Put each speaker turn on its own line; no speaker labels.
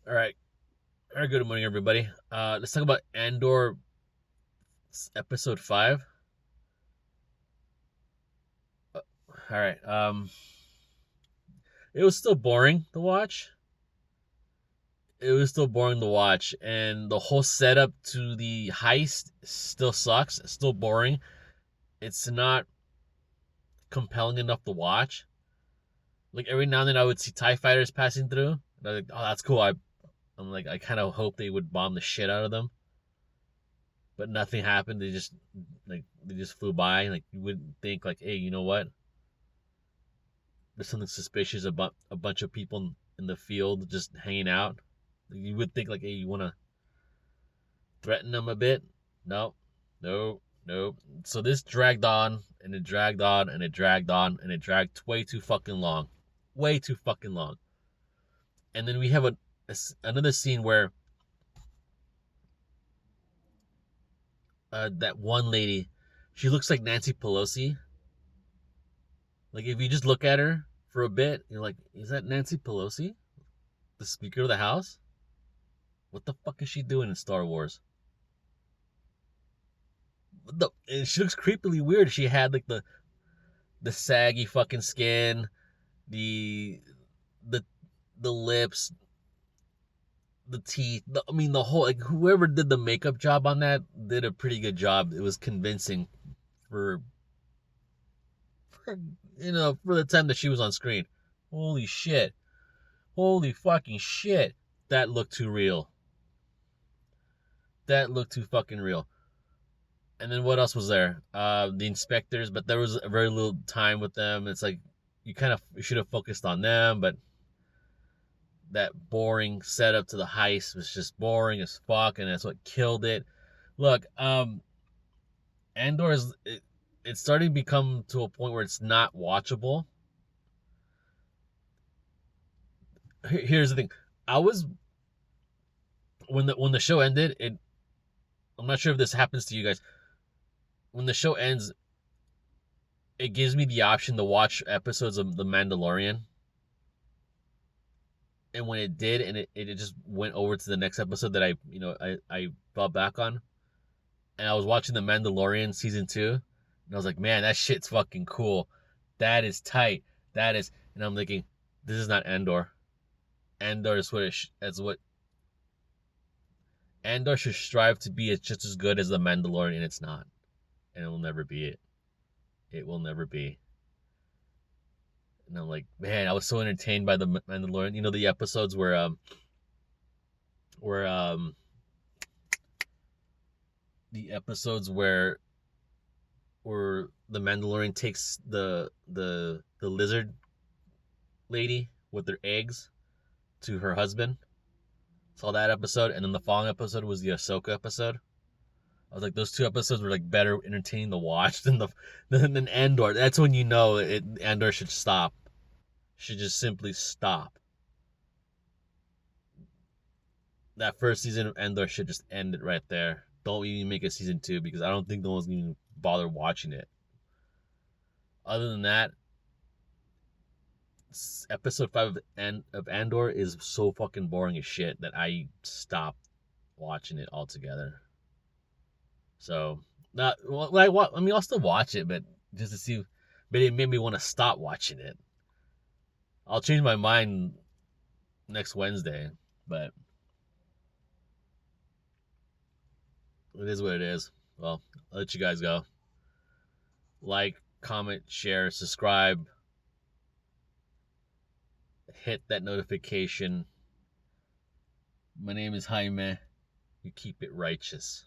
All right. All right. Good morning, everybody. Let's talk about Andor episode 5. All right. It was still boring to watch. It was still boring to watch, and the whole setup to the heist still sucks. It's still boring. It's not compelling enough to watch. Like every now and then, I would see Tie fighters passing through. And I was like, "Oh, that's cool." I'm like, I kind of hope they would bomb the shit out of them, but nothing happened. They just flew by. Like you wouldn't think like, hey, you know what? There's something suspicious about a bunch of people in the field just hanging out. You would think like, hey, you want to threaten them a bit. No, no, no. So this dragged on and it dragged on and it dragged on and it dragged way too fucking long, way too fucking long. And then we have another scene where that one lady, she looks like Nancy Pelosi. Like if you just look at her for a bit, you're like, is that Nancy Pelosi, the Speaker of the House? What the fuck is she doing in Star Wars? And she looks creepily weird. She had like the saggy fucking skin, the the the lips, the teeth. I mean, the whole like whoever did the makeup job on that did a pretty good job. It was convincing for, for for the time that she was on screen. Holy shit! Holy fucking shit! That looked too real. That looked too fucking real. And then what else was there? The inspectors, but there was very little time with them. It's like you should have focused on them, but that boring setup to the heist was just boring as fuck, and that's what killed it. Look, Andor it's starting to become to a point where it's not watchable. Here's the thing: I was when the show ended. I'm not sure if this happens to you guys. When the show ends, it gives me the option to watch episodes of The Mandalorian. And when it did, and it just went over to the next episode that I fell back on, and I was watching The Mandalorian season 2, and I was like, man, that shit's fucking cool. That is tight. That is, and I'm thinking, this is not Andor. Andor is as what Andor should strive to be. It's just as good as The Mandalorian, and it's not, and it will never be it. It will never be. And I'm like, man, I was so entertained by The Mandalorian. You know the episodes where the episodes where the Mandalorian takes the lizard lady with their eggs to her husband. Saw that episode, and then the following episode was the Ahsoka episode. I was like, those two episodes were like better entertaining to watch than Andor. That's when you know Andor should stop. Should just simply stop. That first season of Andor should just end it right there. Don't even make a season 2 because I don't think no one's even bother watching it. Other than that, episode 5 of Andor is so fucking boring as shit that I stopped watching it altogether. So, not well, I mean, I'll still watch it, but just to see, but it made me want to stop watching it. I'll change my mind next Wednesday, but it is what it is. Well, I'll let you guys go. Like, comment, share, subscribe, hit that notification. My name is Jaime. You keep it righteous.